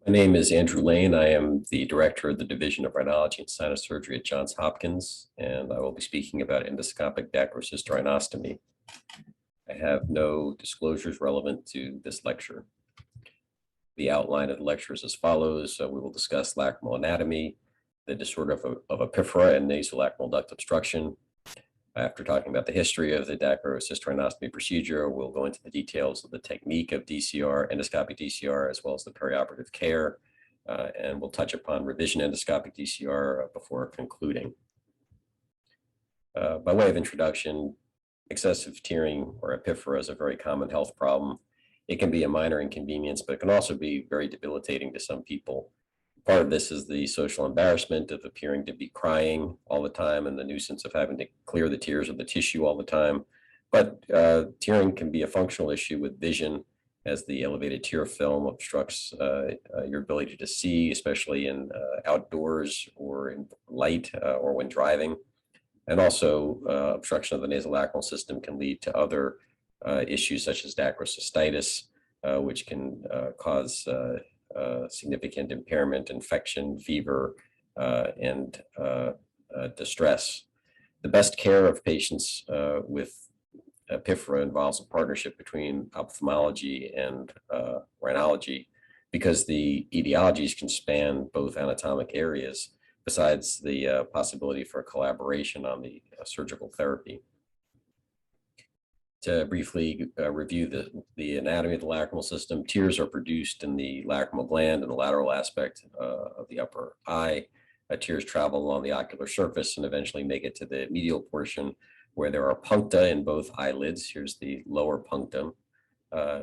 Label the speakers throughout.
Speaker 1: My name is Andrew Lane. I am the director of the Division of Rhinology and Sinus Surgery at Johns Hopkins, and I will be speaking about endoscopic dacryocystorhinostomy. I have no disclosures relevant to this lecture. The outline of the lecture is as follows. We will discuss lacrimal anatomy, the disorder of epiphora and nasolacrimal duct obstruction. After talking about the history of the dacryocystorhinostomy procedure, we'll go into the details of the technique of DCR, endoscopic DCR, as well as the perioperative care, and we'll touch upon revision endoscopic DCR before concluding. By way of introduction, excessive tearing or epiphora is a very common health problem. It can be a minor inconvenience, but it can also be very debilitating to some people. Part of this is the social embarrassment of appearing to be crying all the time and the nuisance of having to clear the tears of the tissue all the time. But tearing can be a functional issue with vision, as the elevated tear film obstructs your ability to see, especially in outdoors or in light or when driving. And also obstruction of the nasolacrimal system can lead to other issues such as dacryocystitis, which can cause significant impairment, infection, fever, and distress. The best care of patients with epiphora involves a partnership between ophthalmology and rhinology, because the etiologies can span both anatomic areas, besides the possibility for collaboration on the surgical therapy. To briefly review the anatomy of the lacrimal system, tears are produced in the lacrimal gland in the lateral aspect of the upper eye. Tears travel along the ocular surface and eventually make it to the medial portion, where there are puncta in both eyelids. Here's the lower punctum,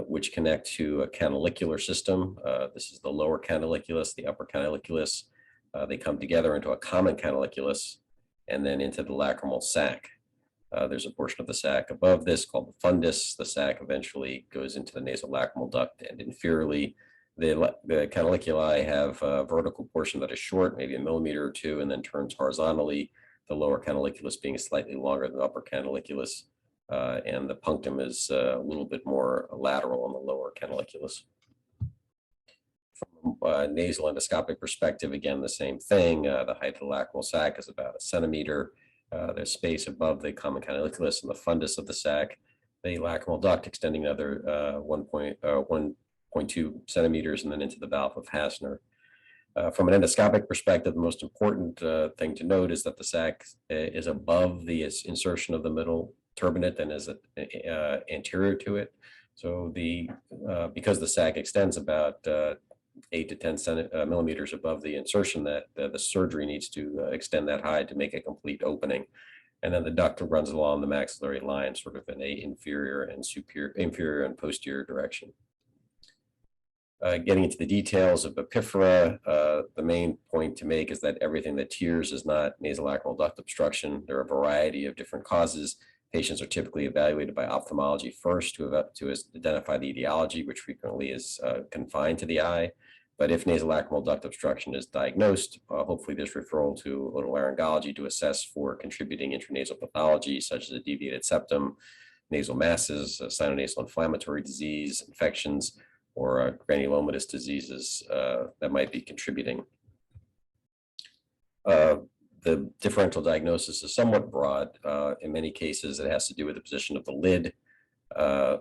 Speaker 1: which connect to a canalicular system. This is the lower canaliculus, the upper canaliculus. They come together into a common canaliculus and then into the lacrimal sac. There's a portion of the sac above this called the fundus. The sac eventually goes into the nasolacrimal duct, and inferiorly, the canaliculi have a vertical portion that is short, maybe a millimeter or two, and then turns horizontally, the lower canaliculus being slightly longer than the upper canaliculus, and the punctum is a little bit more lateral on the lower canaliculus. From a nasal endoscopic perspective, again, the same thing. The height of the lacrimal sac is about 1 centimeter. There's space above the common canaliculus and the fundus of the sac. The lacrimal duct extending another 1.2 centimeters and then into the valve of Hassner. From an endoscopic perspective, the most important thing to note is that the sac is above the insertion of the middle turbinate and is anterior to it. So because the sac extends about 8 to 10 millimeters above the insertion, that the surgery needs to extend that high to make a complete opening. And then the duct runs along the maxillary line, sort of in a inferior and posterior direction. Getting into the details of epiphora, the main point to make is that everything that tears is not nasolacrimal duct obstruction. There are a variety of different causes. Patients are typically evaluated by ophthalmology first to identify the etiology, which frequently is confined to the eye. But if nasolacrimal duct obstruction is diagnosed, hopefully there's referral to otolaryngology to assess for contributing intranasal pathology, such as a deviated septum, nasal masses, sinonasal inflammatory disease, infections, or granulomatous diseases that might be contributing. The differential diagnosis is somewhat broad. In many cases, it has to do with the position of the lid.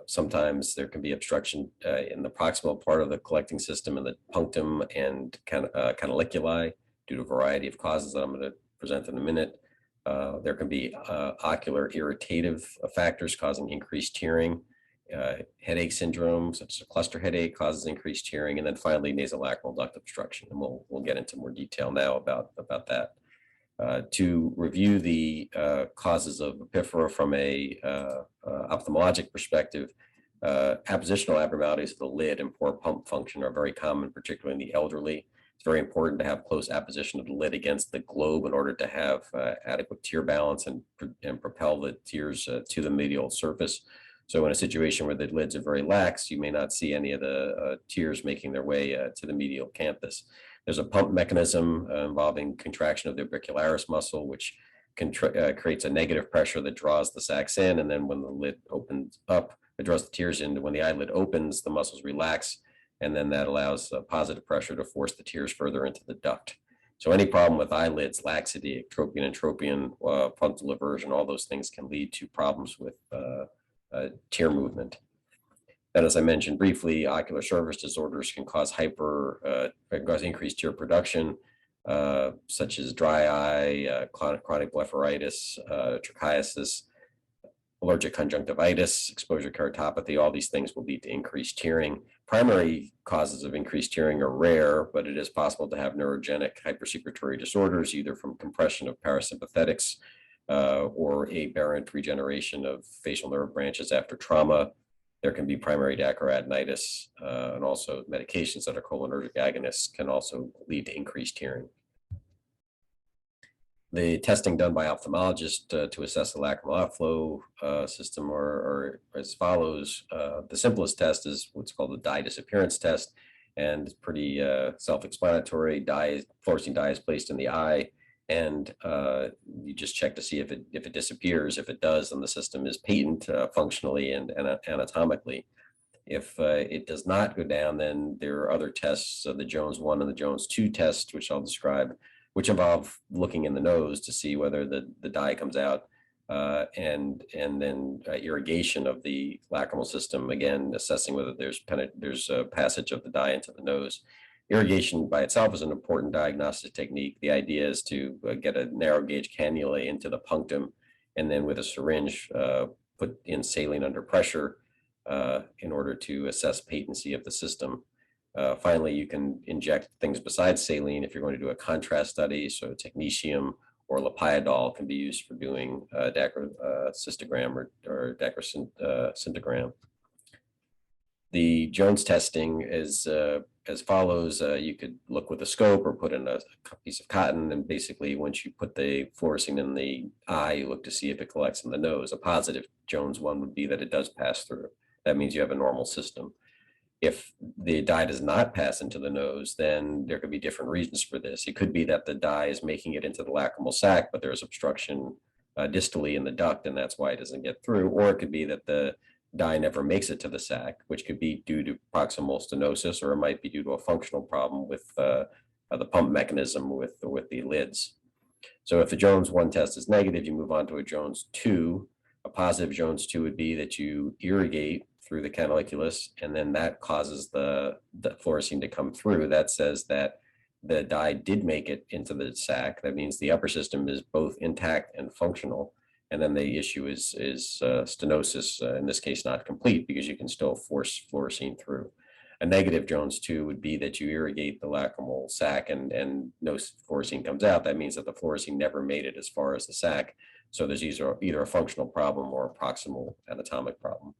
Speaker 1: Sometimes there can be obstruction in the proximal part of the collecting system in the punctum and canaliculi due to a variety of causes that I'm going to present in a minute. There can be ocular irritative factors causing increased tearing. Headache syndrome, such as a cluster headache, causes increased tearing, and then finally nasolacrimal duct obstruction. And we'll get into more detail now about that. To review the causes of epiphora from a ophthalmologic perspective, appositional abnormalities of the lid and poor pump function are very common, particularly in the elderly. It's very important to have close apposition of the lid against the globe in order to have adequate tear balance and propel the tears to the medial surface. So in a situation where the lids are very lax, you may not see any of the tears making their way to the medial canthus. There's a pump mechanism involving contraction of the orbicularis muscle, which creates a negative pressure that draws the sacs in. And then when the lid opens up, it draws the tears in. When the eyelid opens, the muscles relax and then that allows positive pressure to force the tears further into the duct. So any problem with eyelids, laxity, ectropion, entropion, punctal eversion, all those things can lead to problems with tear movement. And as I mentioned briefly, ocular surface disorders can cause increased tear production, such as dry eye, chronic blepharitis, trichiasis, allergic conjunctivitis, exposure keratopathy. All these things will lead to increased tearing. Primary causes of increased tearing are rare, but it is possible to have neurogenic hypersecretory disorders, either from compression of parasympathetics or aberrant regeneration of facial nerve branches after trauma. There can be primary dacryoadenitis, and also medications that are cholinergic agonists can also lead to increased tearing. The testing done by ophthalmologists to assess the lacrimal outflow system are as follows. The simplest test is what's called the dye disappearance test, and it's pretty self-explanatory. Fluorescein dye is placed in the eye, and you just check to see if it disappears. If it does, then the system is patent functionally and anatomically. If it does not go down, then there are other tests, the Jones 1 and the Jones 2 test, which I'll describe, which involve looking in the nose to see whether the dye comes out, and then irrigation of the lacrimal system, again, assessing whether there's a passage of the dye into the nose. Irrigation by itself is an important diagnostic technique. The idea is to get a narrow gauge cannula into the punctum, and then with a syringe, put in saline under pressure in order to assess patency of the system. Finally, you can inject things besides saline if you're going to do a contrast study. So technetium or lapiodol can be used for doing dacryocystogram or dacryocystogram. The Jones testing is as follows. You could look with a scope or put in a piece of cotton, and basically once you put the fluorescein in the eye, you look to see if it collects in the nose. A positive Jones 1 would be that it does pass through. That means you have a normal system. If the dye does not pass into the nose, then there could be different reasons for this. It could be that the dye is making it into the lacrimal sac, but there's obstruction distally in the duct, and that's why it doesn't get through. Or it could be that the dye never makes it to the sac, which could be due to proximal stenosis, or it might be due to a functional problem with the pump mechanism with the lids. So if the Jones 1 test is negative, you move on to a Jones 2. A positive Jones 2 would be that you irrigate through the canaliculus, and then that causes the fluorescein to come through. That says that the dye did make it into the sac. That means the upper system is both intact and functional. And then the issue is stenosis, in this case, not complete, because you can still force fluorescein through. A negative Jones 2 would be that you irrigate the lacrimal sac and no fluorescein comes out. That means that the fluorescein never made it as far as the sac. So there's either a functional problem or a proximal anatomic problem.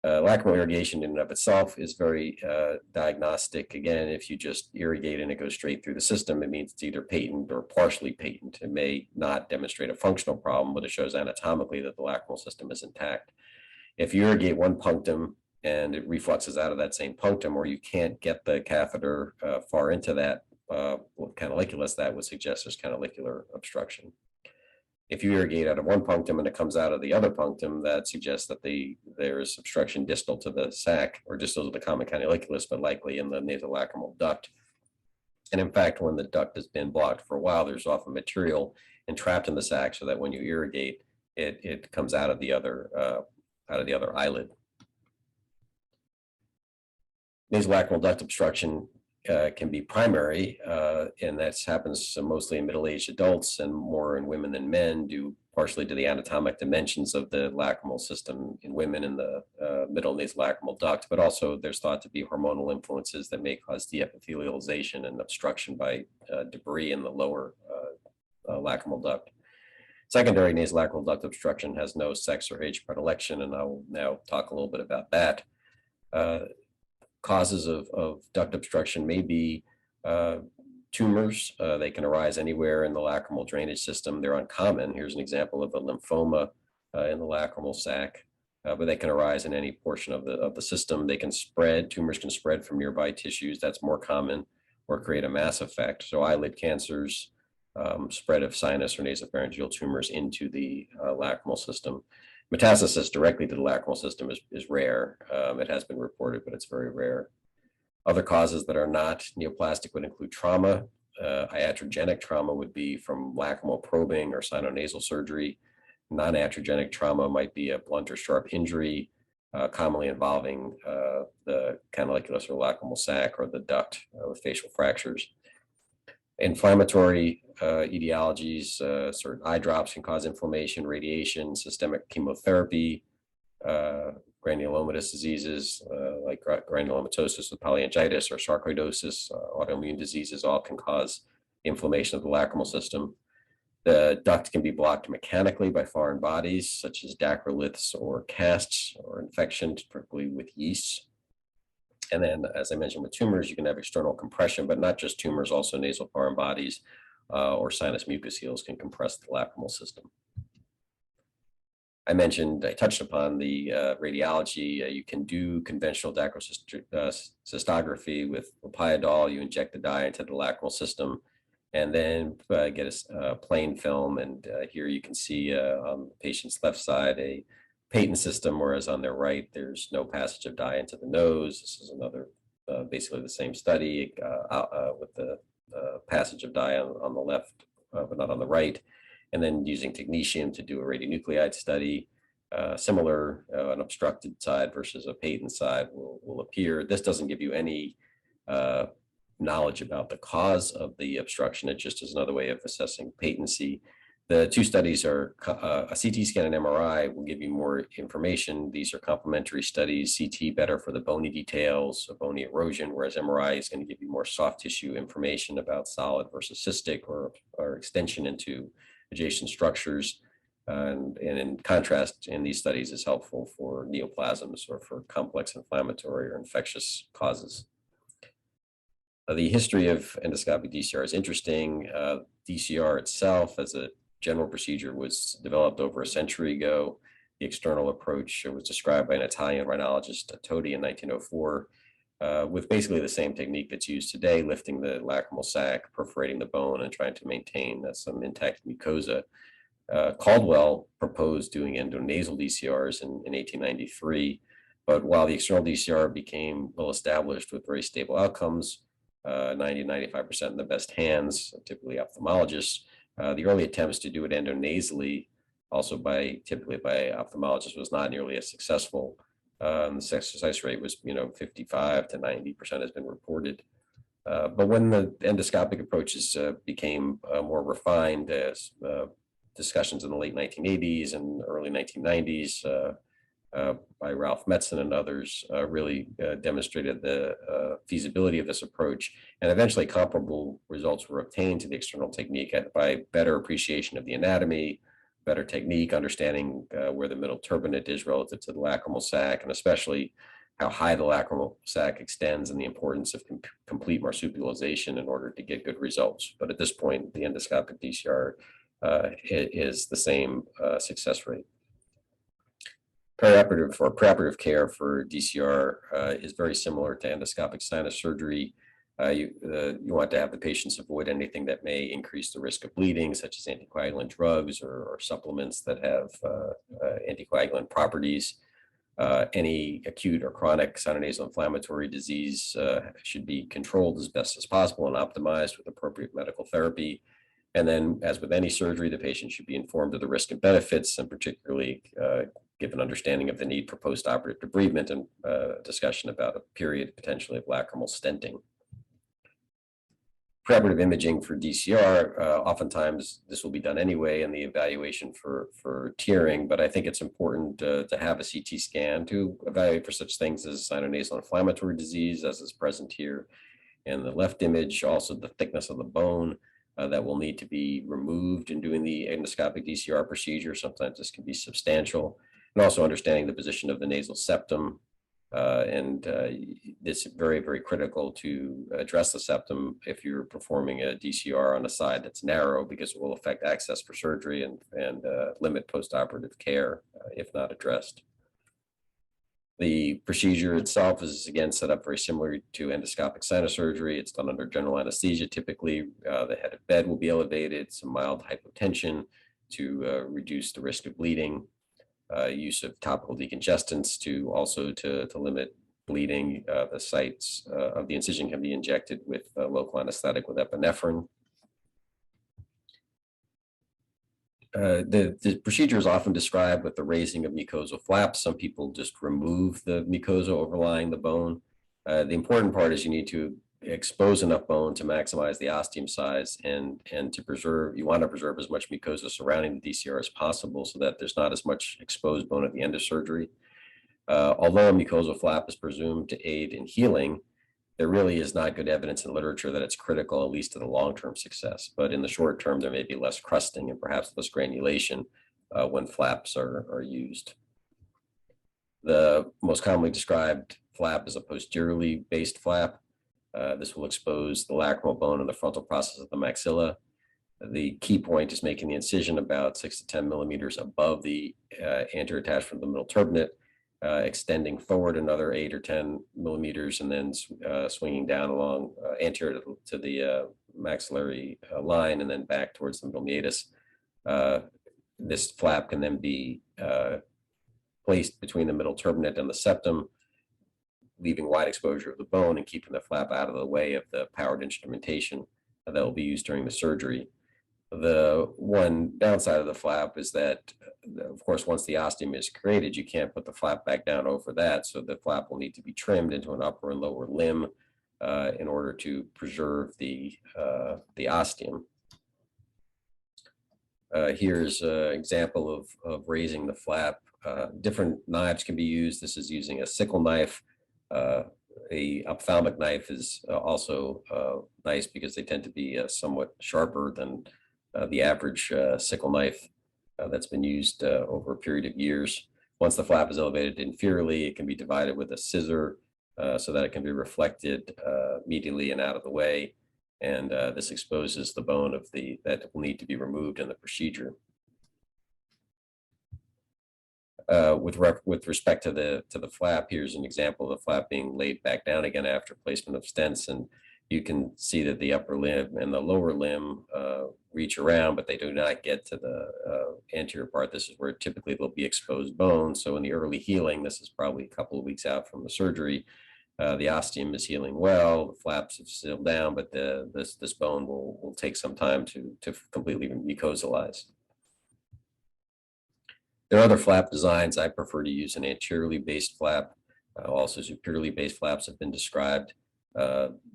Speaker 1: Lacrimal irrigation in and of itself is very diagnostic. Again, if you just irrigate and it goes straight through the system, it means it's either patent or partially patent. It may not demonstrate a functional problem, but it shows anatomically that the lacrimal system is intact. If you irrigate one punctum and it refluxes out of that same punctum, or you can't get the catheter far into that canaliculus, that would suggest there's canalicular obstruction. If you irrigate out of one punctum and it comes out of the other punctum, that suggests that there's obstruction distal to the sac, or distal to the common canaliculus, but likely in the nasolacrimal duct. And in fact, when the duct has been blocked for a while, there's often material entrapped in the sac, so that when you irrigate, it comes out of the other eyelid. Nasolacrimal duct obstruction can be primary, and that happens mostly in middle-aged adults and more in women than men, due partially to the anatomic dimensions of the lacrimal system in women in the middle nasolacrimal duct, but also there's thought to be hormonal influences that may cause de-epithelialization and obstruction by debris in the lower lacrimal duct. Secondary nasolacrimal duct obstruction has no sex or age predilection, and I will now talk a little bit about that. Causes of duct obstruction may be tumors. They can arise anywhere in the lacrimal drainage system. They're uncommon. Here's an example of a lymphoma in the lacrimal sac, but they can arise in any portion of the system. They can spread. Tumors can spread from nearby tissues. That's more common, or create a mass effect. So eyelid cancers, spread of sinus or nasopharyngeal tumors into the lacrimal system. Metastasis directly to the lacrimal system is rare. It has been reported, but it's very rare. Other causes that are not neoplastic would include trauma. Iatrogenic trauma would be from lacrimal probing or sinonasal surgery. Non-iatrogenic trauma might be a blunt or sharp injury, commonly involving the canaliculus or lacrimal sac or the duct with facial fractures. Inflammatory etiologies, certain eye drops can cause inflammation, radiation, systemic chemotherapy, granulomatous diseases like granulomatosis with polyangiitis or sarcoidosis, autoimmune diseases all can cause inflammation of the lacrimal system. The duct can be blocked mechanically by foreign bodies, such as dacroliths or casts or infection, particularly with yeasts. And then, as I mentioned, with tumors, you can have external compression, but not just tumors, also nasal foreign bodies or sinus mucoceles can compress the lacrimal system. I touched upon the radiology. You can do conventional dacrocystography with Lopiodol. You inject the dye into the lacrimal system and then get a plain film. And here you can see on the patient's left side a patent system, whereas on their right, there's no passage of dye into the nose. This is another, basically the same study with the passage of dye on the left, but not on the right. And then using technetium to do a radionuclide study. Similar, an obstructed side versus a patent side will appear. This doesn't give you any knowledge about the cause of the obstruction. It just is another way of assessing patency. The two studies are a CT scan and MRI will give you more information. These are complementary studies. CT better for the bony details of bony erosion, whereas MRI is going to give you more soft tissue information about solid versus cystic or extension into adjacent structures. And in contrast, in these studies is helpful for neoplasms or for complex inflammatory or infectious causes. The history of endoscopic DCR is interesting. DCR itself as a general procedure was developed over a century ago. The external approach was described by an Italian rhinologist, Todi, in 1904, with basically the same technique that's used today, lifting the lacrimal sac, perforating the bone, and trying to maintain some intact mucosa. Caldwell proposed doing endonasal DCRs in 1893, but while the external DCR became well established with very stable outcomes, 90-95% in the best hands, typically ophthalmologists, the early attempts to do it endonasally, also typically by ophthalmologists, was not nearly as successful. The success rate was 55 to 90% has been reported. But when the endoscopic approaches became more refined, as discussions in the late 1980s and early 1990s 90s by Ralph Metzen and others really demonstrated the feasibility of this approach, and eventually comparable results were obtained to the external technique by better appreciation of the anatomy, better technique, understanding where the middle turbinate is relative to the lacrimal sac, and especially how high the lacrimal sac extends and the importance of complete marsupialization in order to get good results. But at this point, the endoscopic DCR is the same success rate. Perioperative or preoperative care for DCR is very similar to endoscopic sinus surgery. You want to have the patients avoid anything that may increase the risk of bleeding, such as anticoagulant drugs or supplements that have anticoagulant properties. Any acute or chronic sinonasal inflammatory disease should be controlled as best as possible and optimized with appropriate medical therapy. And then, as with any surgery, the patient should be informed of the risk and benefits, and particularly give an understanding of the need for post-operative debridement and discussion about a period potentially of lacrimal stenting. Preoperative imaging for DCR, oftentimes this will be done anyway in the evaluation for tearing, but I think it's important to have a CT scan to evaluate for such things as sinonasal inflammatory disease, as is present here in the left image, also the thickness of the bone that will need to be removed in doing the endoscopic DCR procedure. Sometimes this can be substantial, and also understanding the position of the nasal septum. It's very, very critical to address the septum if you're performing a DCR on a side that's narrow, because it will affect access for surgery and limit postoperative care if not addressed. The procedure itself is, again, set up very similar to endoscopic sinus surgery. It's done under general anesthesia. Typically, the head of bed will be elevated, some mild hypotension to reduce the risk of bleeding. use of topical decongestants to also to limit bleeding. The sites of the incision can be injected with local anesthetic with epinephrine. The procedure is often described with the raising of mucosal flaps. Some people just remove the mucosa overlying the bone. The important part is you need to expose enough bone to maximize the ostium size and to preserve, you want to preserve as much mucosa surrounding the DCR as possible so that there's not as much exposed bone at the end of surgery. Although a mucosal flap is presumed to aid in healing, there really is not good evidence in literature that it's critical, at least to the long-term success. But in the short term, there may be less crusting and perhaps less granulation when flaps are used. The most commonly described flap is a posteriorly based flap. This will expose the lacrimal bone and the frontal process of the maxilla. The key point is making the incision about 6 to 10 millimeters above the anterior attachment of the middle turbinate, extending forward another 8 or 10 millimeters, and then swinging down along anterior to the maxillary line and then back towards the middle meatus. This flap can then be placed between the middle turbinate and the septum, leaving wide exposure of the bone and keeping the flap out of the way of the powered instrumentation that will be used during the surgery. The one downside of the flap is that, of course, once the ostium is created, you can't put the flap back down over that. So the flap will need to be trimmed into an upper and lower limb in order to preserve the ostium. Here's an example of raising the flap. Different knives can be used. This is using a sickle knife. A ophthalmic knife is also nice because they tend to be somewhat sharper than the average sickle knife that's been used over a period of years. Once the flap is elevated inferiorly, it can be divided with a scissor so that it can be reflected immediately and out of the way. And this exposes the bone that will need to be removed in the procedure. With respect to the flap, here's an example of the flap being laid back down again after placement of stents, and you can see that the upper limb and the lower limb reach around, but they do not get to the anterior part. This is where typically there'll be exposed bone. So in the early healing, this is probably a couple of weeks out from the surgery, the ostium is healing well, the flaps have sealed down, but this bone will take some time to completely mucosalize. There are other flap designs. I prefer to use an anteriorly based flap. Also, superiorly based flaps have been described.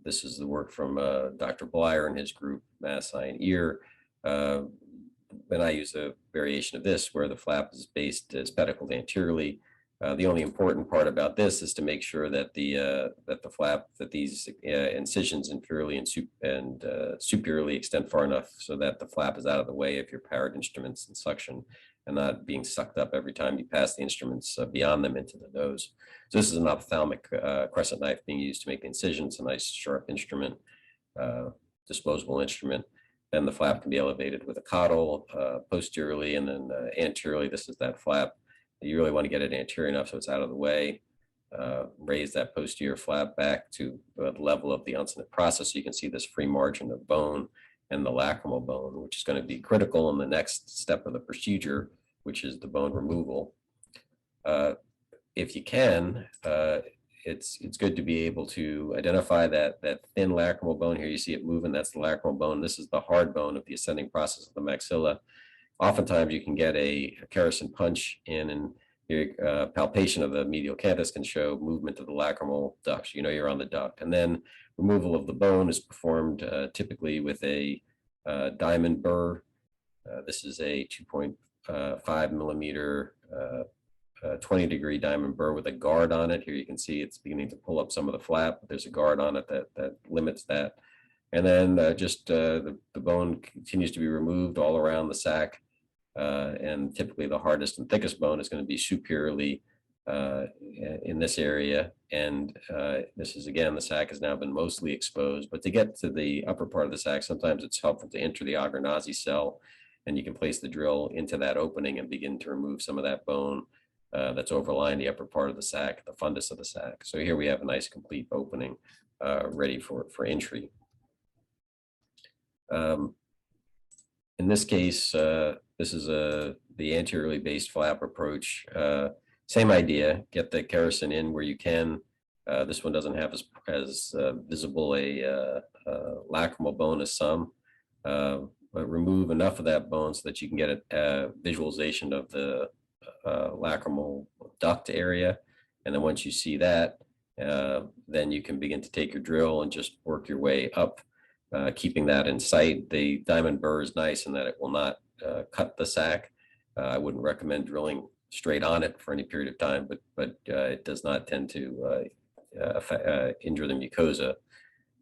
Speaker 1: This is the work from Dr. Blyer and his group, Mass Eye and Ear. And I use a variation of this where the flap is pedicled anteriorly. The only important part about this is to make sure that these incisions inferiorly and superiorly extend far enough so that the flap is out of the way of your powered instruments and suction, and not being sucked up every time you pass the instruments beyond them into the nose. So this is an ophthalmic crescent knife being used to make the incisions, a nice sharp instrument, disposable instrument. Then the flap can be elevated with a coddle posteriorly, and then anteriorly, this is that flap. You really want to get it anterior enough so it's out of the way. Raise that posterior flap back to the level of the uncinate process so you can see this free margin of bone and the lacrimal bone, which is going to be critical in the next step of the procedure, which is the bone removal. If you can, it's good to be able to identify that thin lacrimal bone. Here you see it moving, that's the lacrimal bone. This is the hard bone of the ascending process of the maxilla. Oftentimes you can get a Kerrison punch in, and your palpation of the medial canthus can show movement of the lacrimal duct. You know you're on the duct. And then removal of the bone is performed typically with a diamond burr. This is a 2.5 millimeter 20-degree diamond burr with a guard on it. Here you can see it's beginning to pull up some of the flap, but there's a guard on it that limits that. And then the bone continues to be removed all around the sac. And typically the hardest and thickest bone is going to be superiorly in this area. And this is, again, the sac has now been mostly exposed. But to get to the upper part of the sac, sometimes it's helpful to enter the Agernazi cell, and you can place the drill into that opening and begin to remove some of that bone that's overlying the upper part of the sac, the fundus of the sac. So here we have a nice complete opening ready for entry. In this case, this is the anteriorly based flap approach, same idea, get the kerosene in where you can. This one doesn't have as visible a lacrimal bone as some, but remove enough of that bone so that you can get a visualization of the lacrimal duct area. And then once you see that, then you can begin to take your drill and just work your way up, keeping that in sight. The diamond burr is nice in that it will not cut the sac. I wouldn't recommend drilling straight on it for any period of time, but it does not tend to injure the mucosa.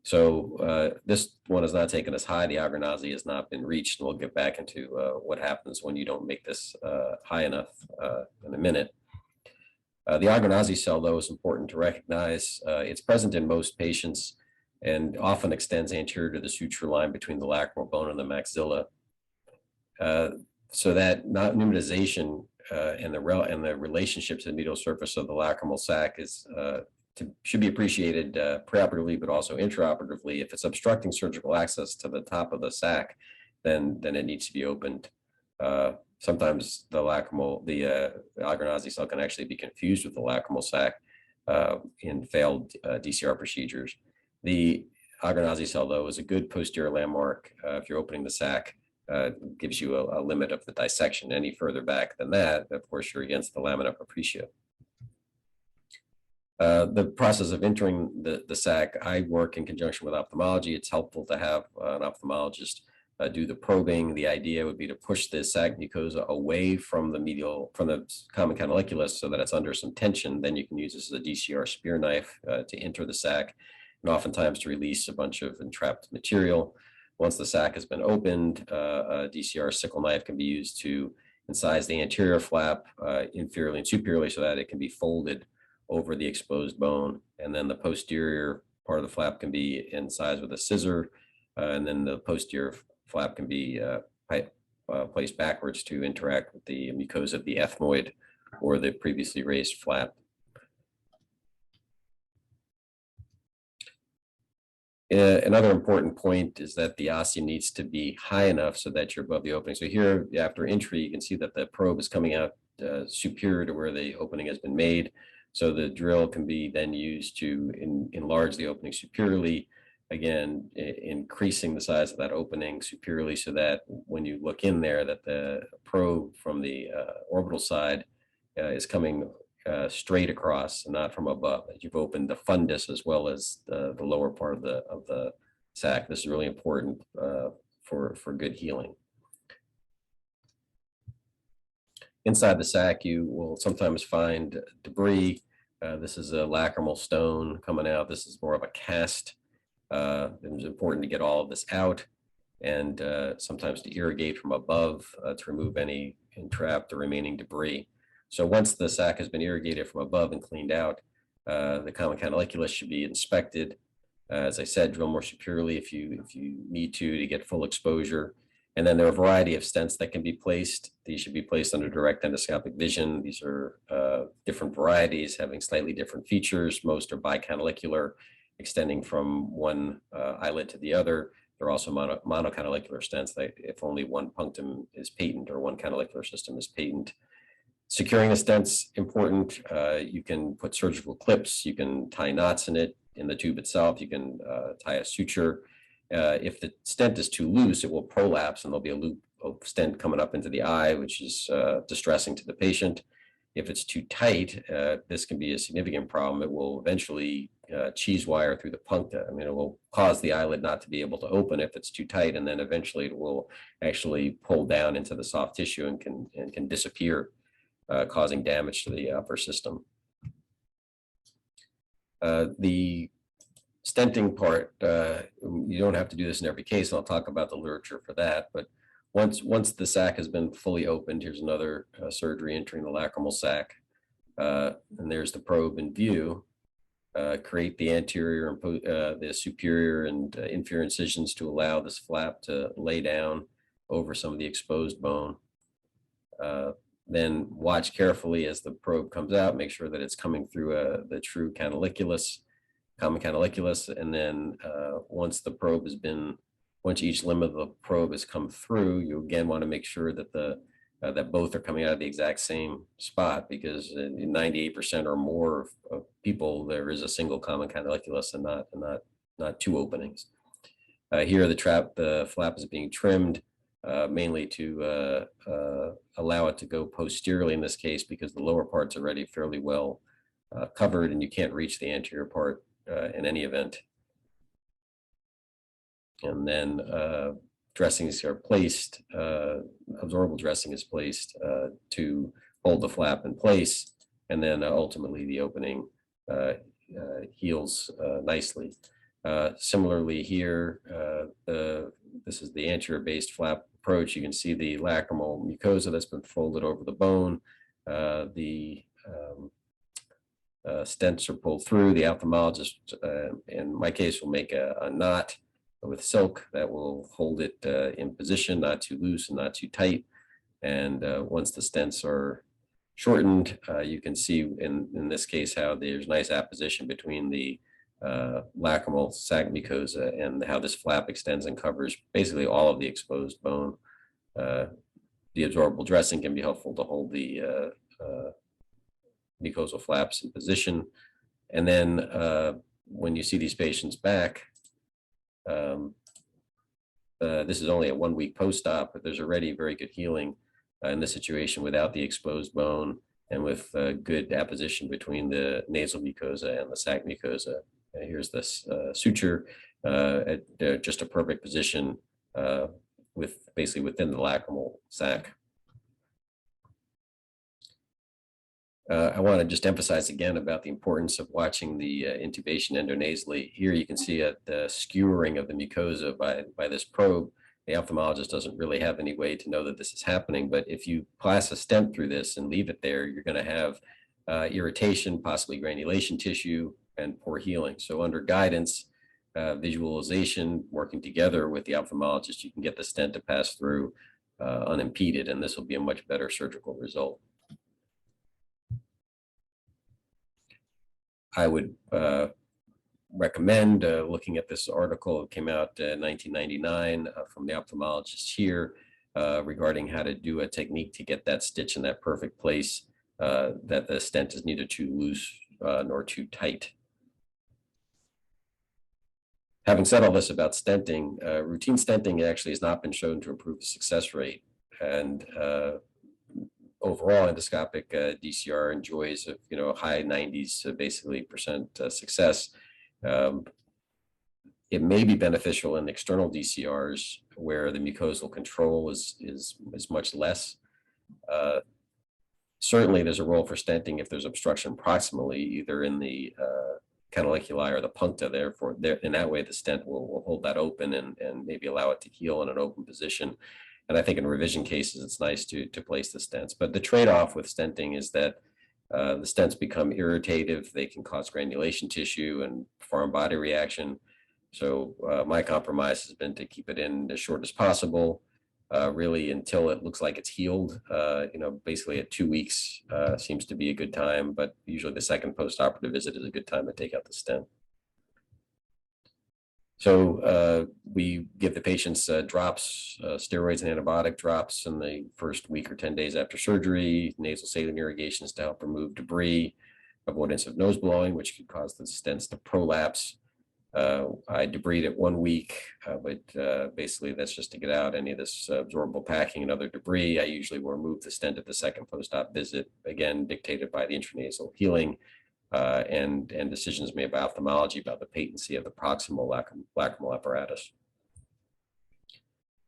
Speaker 1: So this one is not taken as high. The agonasi has not been reached, and we'll get back into what happens when you don't make this high enough in a minute. The agonasi cell, though, is important to recognize. It's present in most patients and often extends anterior to the suture line between the lacrimal bone and the maxilla. So that pneumatization and the relationship to the medial surface of the lacrimal sac is should be appreciated preoperatively, but also intraoperatively. If it's obstructing surgical access to the top of the sac, then it needs to be opened. Sometimes the agonasi cell can actually be confused with the lacrimal sac in failed DCR procedures. The agonasi cell, though, is a good posterior landmark. If you're opening the sac, gives you a limit of the dissection. Any further back than that, of course, you're against the lamina propria. The process of entering the sac, I work in conjunction with ophthalmology. It's helpful to have an ophthalmologist do the probing. The idea would be to push the sac mucosa away from the common canaliculus so that it's under some tension. Then you can use this as a DCR spear knife to enter the sac, and oftentimes to release a bunch of entrapped material. Once the sac has been opened, a DCR sickle knife can be used to incise the anterior flap inferiorly and superiorly so that it can be folded over the exposed bone. And then the posterior part of the flap can be incised with a scissor, and then the posterior flap can be placed backwards to interact with the mucosa of the ethmoid or the previously raised flap. Another important point is that the ostium needs to be high enough so that you're above the opening. So here, after entry, you can see that the probe is coming out superior to where the opening has been made. So the drill can be then used to enlarge the opening superiorly, again, increasing the size of that opening superiorly so that when you look in there, that the probe from the orbital side is coming straight across and not from above. You've opened the fundus as well as the lower part of the sac. This is really important for good healing. Inside the sac, you will sometimes find debris. This is a lacrimal stone coming out. This is more of a cast. It's important to get all of this out and sometimes to irrigate from above to remove any entrapped or remaining debris. So once the sac has been irrigated from above and cleaned out, the common canaliculus should be inspected. As I said, drill more superiorly if you need to get full exposure. And then there are a variety of stents that can be placed. These should be placed under direct endoscopic vision. These are different varieties having slightly different features. Most are bicanalicular, extending from one eyelid to the other. There are also monocanalicular stents that if only one punctum is patent or one canalicular system is patent. Securing the stent's important. You can put surgical clips. You can tie knots in it, in the tube itself. You can tie a suture. If the stent is too loose, it will prolapse and there'll be a loop of stent coming up into the eye, which is distressing to the patient. If it's too tight, this can be a significant problem. It will eventually cheese wire through the puncta. I mean, it will cause the eyelid not to be able to open if it's too tight, and then eventually it will actually pull down into the soft tissue and can disappear, causing damage to the upper system. The stenting part, you don't have to do this in every case, and I'll talk about the literature for that. But once the sac has been fully opened, here's another surgery entering the lacrimal sac, and there's the probe in view. Create the anterior and the superior and inferior incisions to allow this flap to lay down over some of the exposed bone. Then watch carefully as the probe comes out, make sure that it's coming through the true canaliculus, common canaliculus, and then once each limb of the probe has come through, you again want to make sure that the that both are coming out of the exact same spot, because in 98% or more of people, there is a single common canaliculus and not two openings. Here, the flap is being trimmed mainly to allow it to go posteriorly in this case, because the lower part's already fairly well covered and you can't reach the anterior part in any event. And then dressings are placed, absorbable dressing is placed to hold the flap in place, and then ultimately the opening heals nicely. Similarly here, this is the anterior based flap approach. You can see the lacrimal mucosa that's been folded over the bone. The stents are pulled through. The ophthalmologist, in my case, will make a knot with silk that will hold it in position, not too loose and not too tight. And once the stents are shortened, you can see in this case how there's nice apposition between the lacrimal sac mucosa and how this flap extends and covers basically all of the exposed bone. The absorbable dressing can be helpful to hold the mucosal flaps in position. And then when you see these patients back, this is only a 1 week post-op, but there's already very good healing in this situation without the exposed bone and with good apposition between the nasal mucosa and the sac mucosa. Here's this suture at just a perfect position with basically within the lacrimal sac. I want to just emphasize again about the importance of watching the intubation endonasally. Here you can see the skewering of the mucosa by this probe. The ophthalmologist doesn't really have any way to know that this is happening, but if you pass a stent through this and leave it there, you're going to have irritation, possibly granulation tissue, and poor healing. So under guidance, visualization, working together with the ophthalmologist, you can get the stent to pass through unimpeded, and this will be a much better surgical result. I would recommend looking at this article. It came out in 1999 from the ophthalmologist here regarding how to do a technique to get that stitch in that perfect place, that the stent is neither too loose nor too tight. Having said all this about stenting, routine stenting actually has not been shown to improve the success rate. And overall, endoscopic DCR enjoys high 90s basically percent success. It may be beneficial in external DCRs where the mucosal control is much less. Certainly, there's a role for stenting if there's obstruction proximally, either in the canaliculi or the puncta. Therefore, in that way, the stent will hold that open and maybe allow it to heal in an open position. And I think in revision cases, it's nice to place the stents. But the trade-off with stenting is that the stents become irritative. They can cause granulation tissue and foreign body reaction. So my compromise has been to keep it in as short as possible, really until it looks like it's healed. Basically at 2 weeks seems to be a good time, but usually the second post-operative visit is a good time to take out the stent. So we give the patients drops, steroids and antibiotic drops in the first week or 10 days after surgery, nasal saline irrigations to help remove debris, avoidance of nose blowing, which could cause the stents to prolapse. I debride it 1 week, but basically that's just to get out any of this absorbable packing and other debris. I usually will remove the stent at the second post-op visit, again, dictated by the intranasal healing. And decisions made by ophthalmology about the patency of the proximal lacrimal apparatus.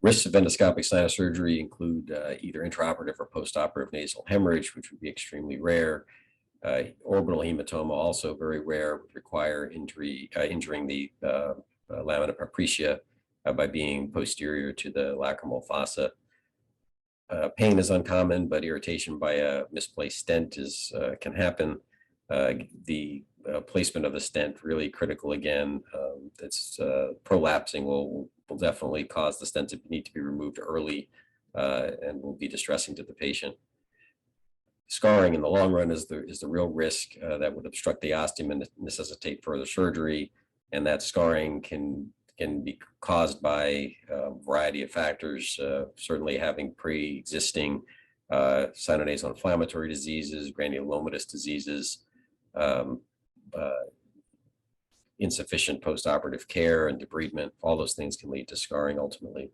Speaker 1: Risks of endoscopic sinus surgery include either intraoperative or postoperative nasal hemorrhage, which would be extremely rare. Orbital hematoma, also very rare, would require injuring the lamina propria by being posterior to the lacrimal fossa. Pain is uncommon, but irritation by a misplaced stent can happen. The placement of the stent really critical again. It's prolapsing will definitely cause the stent to need to be removed early and will be distressing to the patient. Scarring in the long run is the real risk that would obstruct the ostium and necessitate further surgery, and that scarring can be caused by a variety of factors. Certainly having pre-existing sinonasal inflammatory diseases, granulomatous diseases, um, insufficient postoperative care and debridement. All those things can lead to scarring ultimately.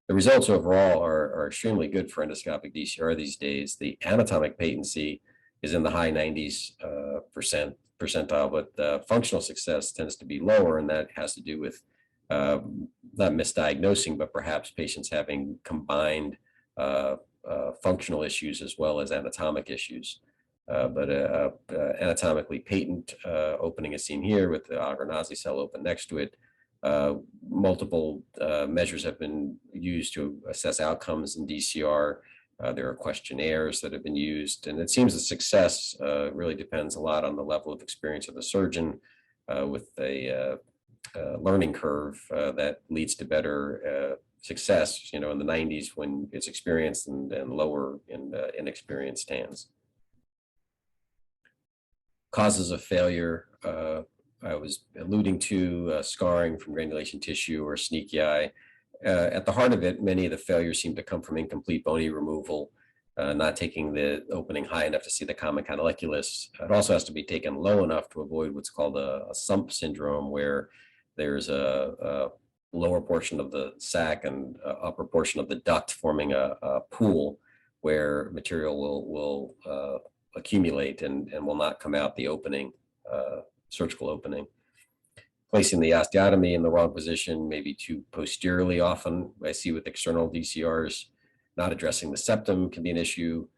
Speaker 1: The results overall are extremely good for endoscopic DCR these days. The anatomic patency is in the high 90s percentile, but functional success tends to be lower, and that has to do with not misdiagnosing, but perhaps patients having combined functional issues as well as anatomic issues. But anatomically patent opening is seen here with the Agar-Nazi cell open next to it. Multiple measures have been used to assess outcomes in DCR. There are questionnaires that have been used, and it seems the success really depends a lot on the level of experience of the surgeon with a learning curve that leads to better success, in the 90s when it's experienced and lower in inexperienced hands. Causes of failure, I was alluding to scarring from granulation tissue or sneaky eye. At the heart of it, many of the failures seem to come from incomplete bony removal, not taking the opening high enough to see the common canalicularis. It also has to be taken low enough to avoid what's called a sump syndrome, where there's a lower portion of the sac and upper portion of the duct forming a pool where material will accumulate and will not come out the opening, surgical opening. Placing the osteotomy in the wrong position, maybe too posteriorly often, I see with external DCRs. Not addressing the septum can be an issue,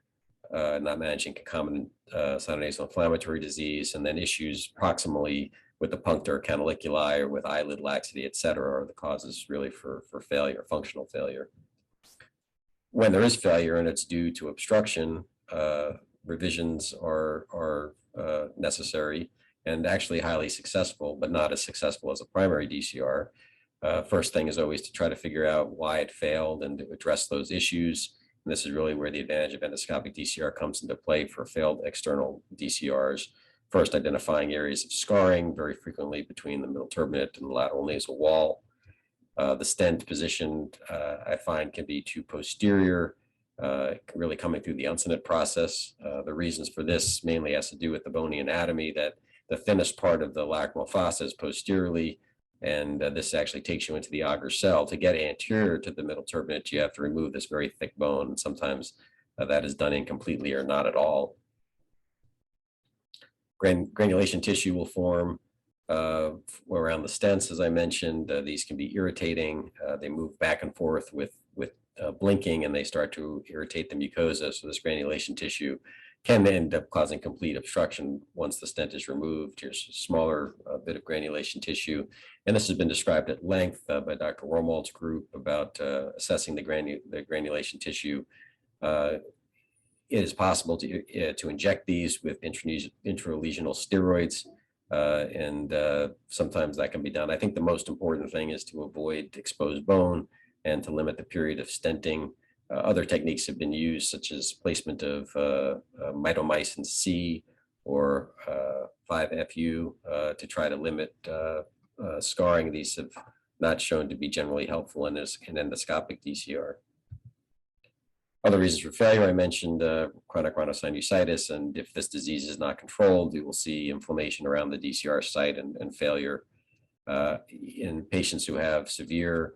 Speaker 1: not managing concomitant sinonasal inflammatory disease, and then issues proximally with the puncture canaliculi or with eyelid laxity, et cetera, are the causes really for failure, functional failure. When there is failure and it's due to obstruction, revisions are necessary and actually highly successful, but not as successful as a primary DCR. First thing is always to try to figure out why it failed and to address those issues. And this is really where the advantage of endoscopic DCR comes into play for failed external DCRs. First, identifying areas of scarring, very frequently between the middle turbinate and the lateral nasal wall. The stent position, I find, can be too posterior, really coming through the uncinate process. The reasons for this mainly has to do with the bony anatomy, that the thinnest part of the lacrimal fossa is posteriorly, and this actually takes you into the agar cell. To get anterior to the middle turbinate, you have to remove this very thick bone, and sometimes that is done incompletely or not at all. Granulation tissue will form around the stents, as I mentioned. These can be irritating. They move back and forth with blinking, and they start to irritate the mucosa. So this granulation tissue can end up causing complete obstruction once the stent is removed. Here's a smaller bit of granulation tissue. And this has been described at length by Dr. Wormald's group about assessing the granulation tissue. It is possible to inject these with intralesional steroids, and sometimes that can be done. I think the most important thing is to avoid exposed bone and to limit the period of stenting. Other techniques have been used, such as placement of mitomycin C or 5-FU to try to limit scarring. These have not shown to be generally helpful in endoscopic DCR. Other reasons for failure, I mentioned chronic rhinosinusitis, and if this disease is not controlled, you will see inflammation around the DCR site and failure. In patients who have severe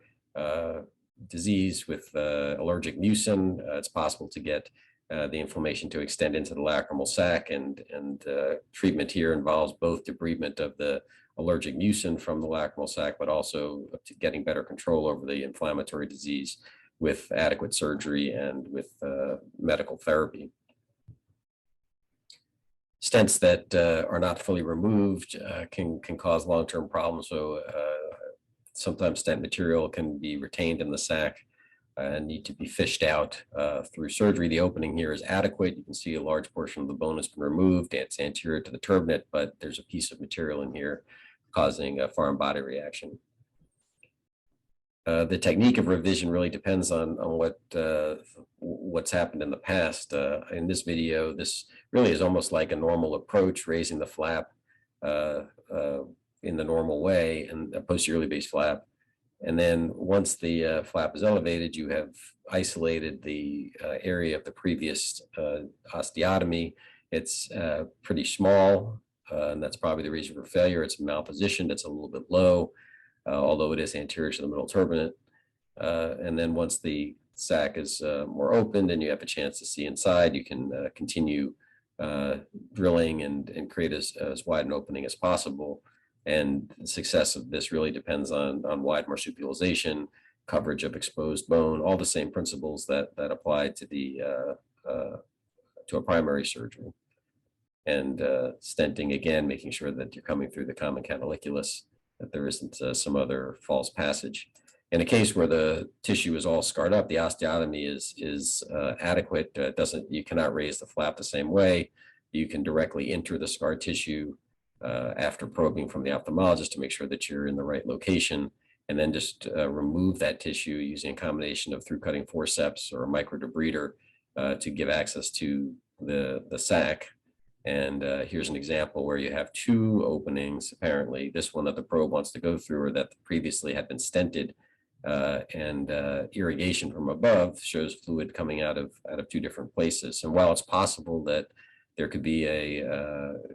Speaker 1: disease with allergic mucin, it's possible to get the inflammation to extend into the lacrimal sac, and treatment here involves both debridement of the allergic mucin from the lacrimal sac, but also getting better control over the inflammatory disease with adequate surgery and with medical therapy. Stents that are not fully removed can cause long-term problems. So sometimes stent material can be retained in the sac and need to be fished out through surgery. The opening here is adequate. You can see a large portion of the bone has been removed. It's anterior to the turbinate, but there's a piece of material in here causing a foreign body reaction. The technique of revision really depends on what's happened in the past. In this video, this really is almost like a normal approach, raising the flap in the normal way, and a posteriorly based flap. And then once the flap is elevated, you have isolated the area of the previous osteotomy. It's pretty small, and that's probably the reason for failure. It's malpositioned, it's a little bit low, although it is anterior to the middle turbinate. And then once the sac is more opened and you have a chance to see inside, you can continue drilling and create as wide an opening as possible. And the success of this really depends on wide marsupialization, coverage of exposed bone, all the same principles that apply to the to a primary surgery. And stenting, again, making sure that you're coming through the common canaliculus, that there isn't some other false passage. In a case where the tissue is all scarred up, the osteotomy is adequate. You cannot raise the flap the same way. You can directly enter the scar tissue after probing from the ophthalmologist to make sure that you're in the right location, and then just remove that tissue using a combination of through-cutting forceps or a microdebrider to give access to the sac. And here's an example where you have two openings, apparently. This one that the probe wants to go through, or that previously had been stented, and irrigation from above shows fluid coming out of two different places. And while it's possible that there could be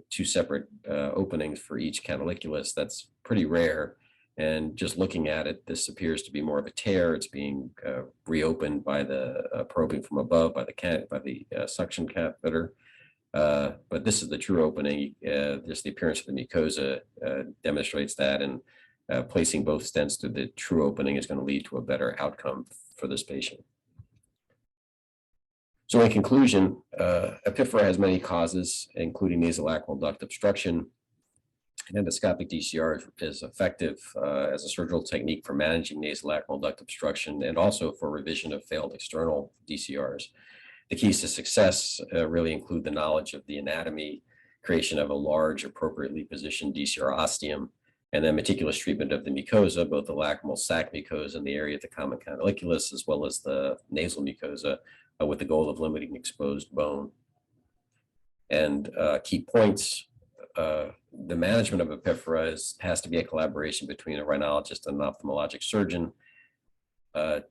Speaker 1: two separate openings for each canaliculus, that's pretty rare. And just looking at it, this appears to be more of a tear. It's being reopened by the probing from above by the suction catheter. But this is the true opening. Just the appearance of the mucosa demonstrates that, and placing both stents to the true opening is going to lead to a better outcome for this patient. So in conclusion, epiphora has many causes, including nasolacrimal duct obstruction. And endoscopic DCR is effective as a surgical technique for managing nasolacrimal duct obstruction and also for revision of failed external DCRs. The keys to success really include the knowledge of the anatomy, creation of a large, appropriately positioned DCR ostium, and then meticulous treatment of the mucosa, both the lacrimal sac mucosa and the area of the common canaliculus, as well as the nasal mucosa, with the goal of limiting exposed bone. And key points, the management of epiphora has to be a collaboration between a rhinologist and an ophthalmologic surgeon. The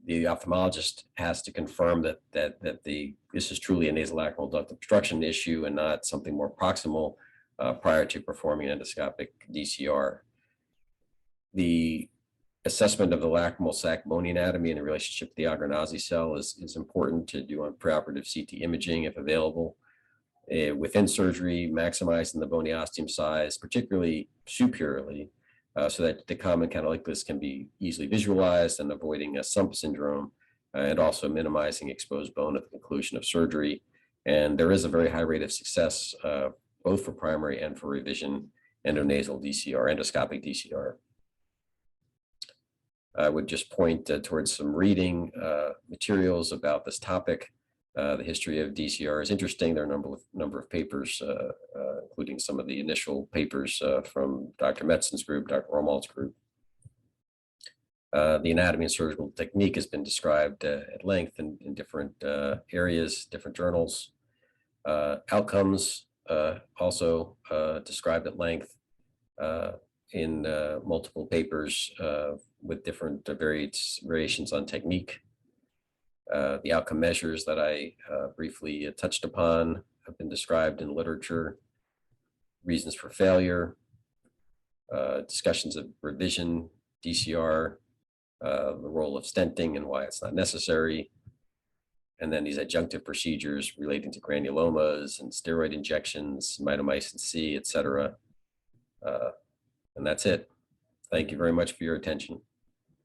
Speaker 1: ophthalmologist has to confirm that this is truly a nasolacrimal duct obstruction issue and not something more proximal prior to performing an endoscopic DCR. The assessment of the lacrimal sac bone anatomy in relationship to the Agranási cell is important to do on preoperative CT imaging if available. Within surgery, maximizing the bony ostium size, particularly superiorly, so that the common canaliculus can be easily visualized, and avoiding a sump syndrome, and also minimizing exposed bone at the conclusion of surgery. And there is a very high rate of success, both for primary and for revision endonasal DCR, endoscopic DCR. I would just point towards some reading materials about this topic. The history of DCR is interesting. There are a number of papers, including some of the initial papers from Dr. Metzon's group, Dr. Romal's group. The anatomy and surgical technique has been described at length in different areas, different journals. Outcomes also described at length in multiple papers with different variations on technique. The outcome measures that I briefly touched upon have been described in literature. Reasons for failure, discussions of revision, DCR, the role of stenting and why it's not necessary, and then these adjunctive procedures relating to granulomas and steroid injections, mitomycin C, etc. And that's it. Thank you very much for your attention.